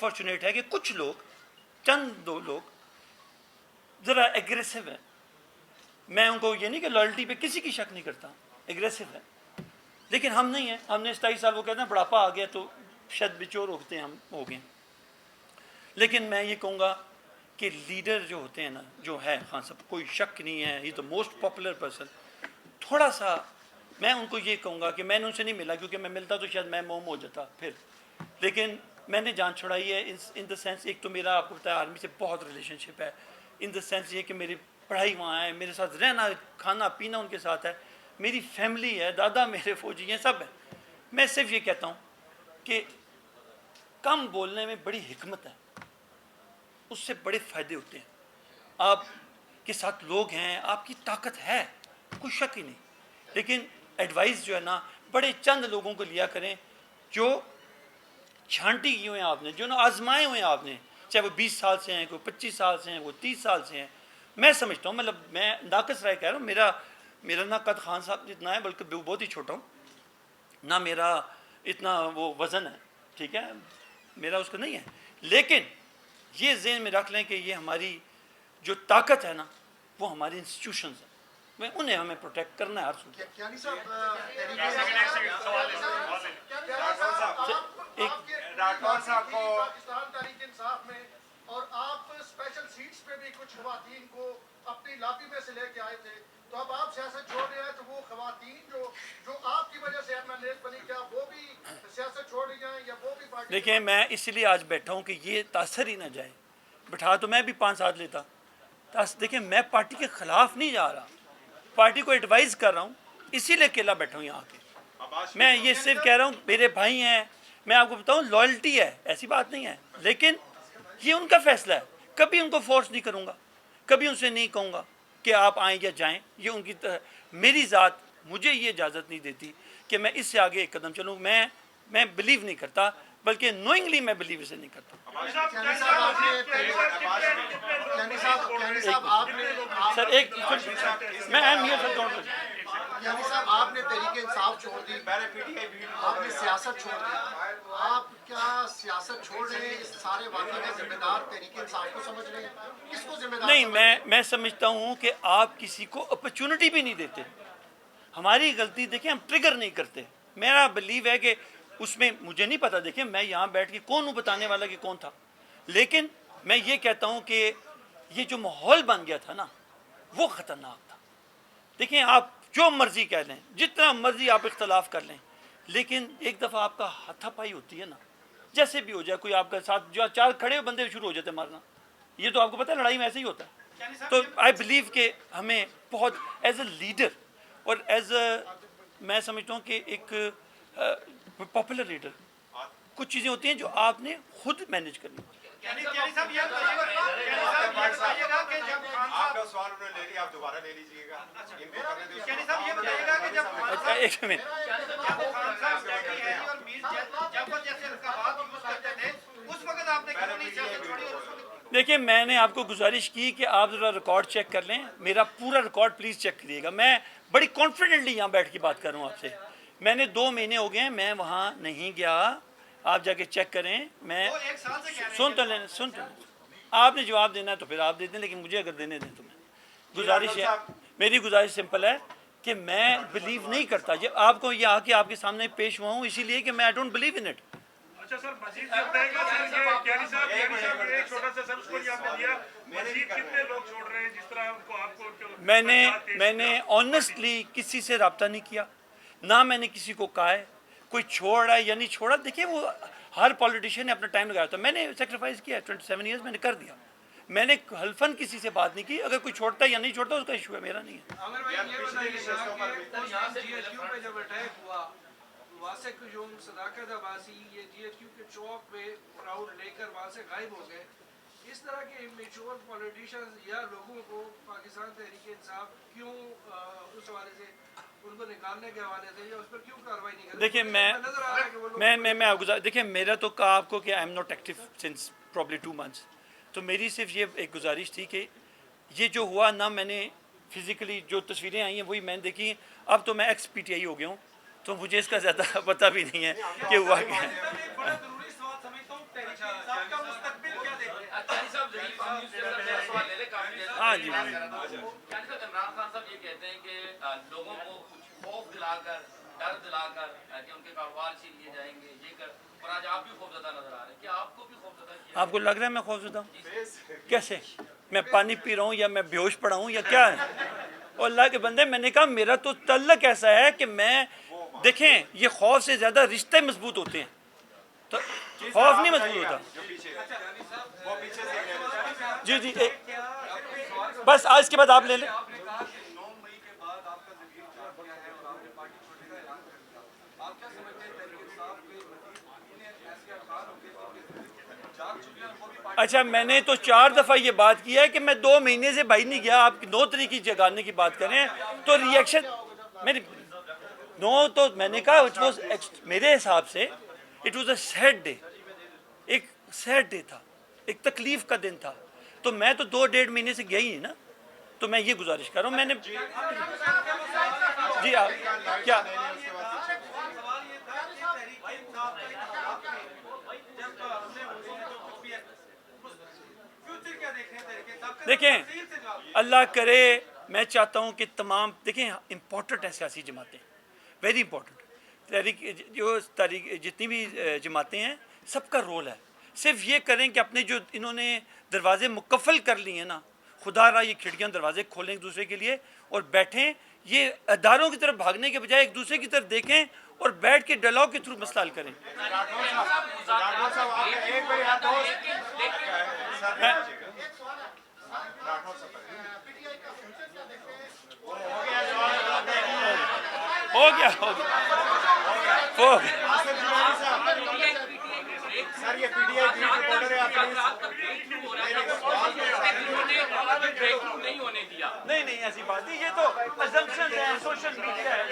Unfortunate है कि कुछ लोग, चंद दो लोग ज़रा एग्रेसिव है। मैं उनको ये नहीं कि लॉयल्टी पे किसी की शक नहीं करता, एग्रेसिव है, लेकिन हम नहीं हैं। हमने 27 साल, वो कहते हैं बुढ़ापा आ गया तो शायद बिचौर होते हैं, हम हो गए। लेकिन मैं ये कहूँगा कि लीडर जो होते हैं ना, जो है खान साहब, कोई शक नहीं है, ही द मोस्ट पॉपुलर पर्सन। थोड़ा सा मैं उनको ये कहूँगा कि मैंने उनसे नहीं मिला, क्योंकि मैं मिलता तो शायद मैं मोम हो जाता फिर, लेकिन मैंने जान छुड़ाई है इन द सेंस, एक तो मेरा आपको पता है आर्मी से बहुत रिलेशनशिप है, इन द सेंस ये कि मेरी पढ़ाई वहाँ है, मेरे साथ रहना खाना पीना उनके साथ है, मेरी फैमिली है, दादा मेरे फौजी हैं, सब है। मैं सिर्फ ये कहता हूँ कि कम बोलने में बड़ी हिकमत है, उससे बड़े फ़ायदे होते हैं। आपके साथ लोग हैं, आपकी ताकत है, कोई शक ही नहीं, लेकिन एडवाइस जो है ना, बड़े चंद लोगों को लिया करें जो छांटी की हुए हैं आपने, जो ना आजमाए हुए हैं आपने, चाहे वो 20 साल से हैं, कोई 25 साल से हैं, वो 30 साल से हैं। मैं समझता हूँ, मतलब मैं नाकस राय कह रहा हूँ, मेरा ना कद खान साहब जितना है, बल्कि बहुत ही छोटा हूँ ना, मेरा इतना वो वज़न है, ठीक है, मेरा उसका नहीं है, लेकिन ये ज़हन में रख लें कि ये हमारी जो ताकत है ना, वो हमारी इंस्टीट्यूशंस हैं, मैं उन्हें हमें प्रोटेक्ट करना है हर सूरत। राठौर साहब को पाकिस्तान तहरीक इंसाफ में और आप स्पेशल सीट्स पे भी कुछ खवातीन को अपनी लॉबी में से लेके आए थे, तो अब आप सियासत छोड़ रहे हैं, तो वो खवातीन जो आपकी वजह से एमएलए बनी, क्या वो भी सियासत छोड़ रही हैं या वो भी पार्टी? देखिए, मैं इसलिए आज बैठा हूँ कि ये तासर ही ना जाए। बिठा तो मैं भी 5 साथ लेता, देखिए मैं पार्टी के ख़िलाफ़ नहीं जा रहा, पार्टी को एडवाइज़ कर रहा हूँ, इसीलिए अकेला बैठा हूँ यहाँ के। मैं ये सिर्फ कह रहा हूँ, मेरे भाई हैं, मैं आपको बताऊँ लॉयल्टी है, ऐसी बात नहीं है, लेकिन ये उनका फैसला है, कभी उनको फोर्स नहीं करूँगा, कभी उनसे नहीं कहूँगा कि आप आएँ या जाएँ, ये उनकी मेरी ज़ात मुझे ये इजाज़त नहीं देती कि मैं इससे आगे एक कदम चलूँ। मैं बिलीव नहीं करता, बल्कि नोइंगली मैं बिलीव इसे नहीं करता। सर एक मैं अहम ये सर यानी साहब आपने तहरीक इंसाफ छोड़ दी, आपने सियासत छोड़ दी, आप क्या सियासत छोड़ रहे हैं, इस सारे वाक़े का जिम्मेदार तहरीक इंसाफ को समझ रहे हैं, किसको जिम्मेदार? नहीं, मैं समझता हूँ कि आप किसी को अपॉर्चुनिटी भी नहीं देते। हमारी गलती देखिए, हम ट्रिगर नहीं करते। मेरा बिलीव है कि उसमें मुझे नहीं पता, देखिए मैं यहाँ बैठ के कौन हूँ बताने वाला कि कौन था, लेकिन मैं ये कहता हूँ कि ये जो माहौल बन गया था ना, वो ख़तरनाक था। देखिए, आप जो मर्ज़ी कह लें, जितना मर्ज़ी आप इख्तलाफ कर लें, लेकिन एक दफ़ा आपका हाथापाई होती है ना, जैसे भी हो जाए, कोई आपके साथ जो 4 खड़े हुए बंदे शुरू हो जाते मारना, ये तो आपको पता है लड़ाई में ऐसे ही होता है। तो आई बिलीव कि हमें बहुत एज ए लीडर और एज मैं समझता हूँ कि एक पॉपुलर लीडर, कुछ चीज़ें होती हैं जो आपने खुद मैनेज करनी। एक मिनट, देखिए मैंने आपको गुजारिश की कि आप ज़रा रिकॉर्ड चेक कर लें, मेरा पूरा रिकॉर्ड प्लीज़ चेक करिएगा। मैं बड़ी कॉन्फिडेंटली यहाँ बैठ के बात कर रहा हूँ आपसे। मैंने 2 महीने हो गए हैं, मैं वहाँ नहीं गया, आप जाके चेक करें। मैं सुन तो लें, आपने जवाब देना है तो फिर आप दे दें, लेकिन मुझे अगर देने दें तो मैं गुजारिश है, मेरी गुजारिश सिंपल है कि मैं बिलीव नहीं करता। ये आपको ये आके आपके सामने पेश हुआ हूँ इसीलिए कि मैं I don't believe in it. अच्छा सर, मजीद बताएगा सर, ये ज्ञानी साहब एक छोटा सा सर उसको आपने दिया, मजीद कितने लोग छोड़ रहे हैं जिस तरह उनको आपको? मैंने ऑनेस्टली किसी से रब्ता नहीं किया, ना मैंने किसी को कहा है कोई छोड़ रहा है या नहीं छोड़ा। देखिए, वो हर पॉलिटिशियन ने अपना टाइम लगाया था, मैंने सेक्रीफाइस किया, 27 ईयर्स मैंने कर दिया, मैंने हल्फन किसी से बात नहीं की। अगर कोई छोड़ता है या नहीं छोड़ता उसका इशू है, मेरा नहीं है। वासिक जो सदाकत अब्बासी ये जीएचक्यू के चौक पे क्राउड लेकर वहाँ से गायब हो गए, इस तरह के इमेच्योर पॉलिटिशियंस या लोगों को पाकिस्तान तहरीक इंसाफ क्यों उस हवाले से उनको निकालने के हवाले से या उस पर क्यों कार्रवाई नहीं कर रही? देखिए मैं आपको देखिए, मेरा तो कहा आपको कि I am not active since probably 2 months, तो मेरी सिर्फ ये एक गुजारिश थी कि ये जो हुआ ना, मैंने फिज़िकली जो तस्वीरें आई हैं वही मैंने देखी। अब तो मैं एक्स PTI हो गया हूँ, तो मुझे इसका ज़्यादा पता भी नहीं है कि हुआ क्या है। ہاں جی عمران خان صاحب یہ کہتے ہیں کہ لوگوں کو کچھ خوف دلا کر ڈر دلا کر کہ ان کے کاروبار چھین لیے جائیں گے یہ کر، اور آج آپ بھی خوفزدہ نظر آ رہے ہیں، کیا آپ کو بھی خوفزدہ کیا؟ آپ کو لگ رہا ہے میں خوفزدہ ہوں؟ کیسے؟ میں پانی پی رہا ہوں یا میں بیہوش پڑا ہوں یا کیا ہے؟ اور اللہ کے بندے میں نے کہا میرا تو تعلق ایسا ہے کہ میں دیکھیں یہ خوف سے زیادہ رشتے مضبوط ہوتے ہیں، تو خوف نہیں مضبوط ہوتا۔ جی جی بس آج کے بعد آپ لے لیں۔ اچھا میں نے تو 4 دفعہ یہ بات کیا ہے کہ میں 2 مہینے سے بھائی نہیں گیا، آپ 9 طریقے جگانے کی بات کریں تو ریئیکشن میری 9 تو میں نے کہا میرے حساب سے it was a sad day, ایک سیڈ ڈے تھا، ایک تکلیف کا دن تھا، تو میں تو 2-1.5 مہینے سے گیا ہی نہیں نا، تو میں یہ گزارش کر رہا ہوں میں نے جی آپ کیا دیکھیں اللہ کرے، میں چاہتا ہوں کہ تمام دیکھیں امپورٹنٹ ہیں سیاسی جماعتیں، ویری امپورٹنٹ، جتنی بھی جماعتیں ہیں سب کا رول ہے، صرف یہ کریں کہ اپنے جو انہوں نے دروازے مکفل کر لیے ہیں نا، خدا را یہ کھڑکیاں دروازے کھولیں ایک دوسرے کے لیے اور بیٹھیں، یہ اداروں کی طرف بھاگنے کے بجائے ایک دوسرے کی طرف دیکھیں اور بیٹھ کے ڈائلاگ کے تھرو مسئلہ حل کریں۔ ہو گیا سر یہ پی ٹی آئی کی رپورٹر ہے آپ نہیں ایسی بات نہیں، یہ تو assumptions ہیں، سوشل میڈیا ہے۔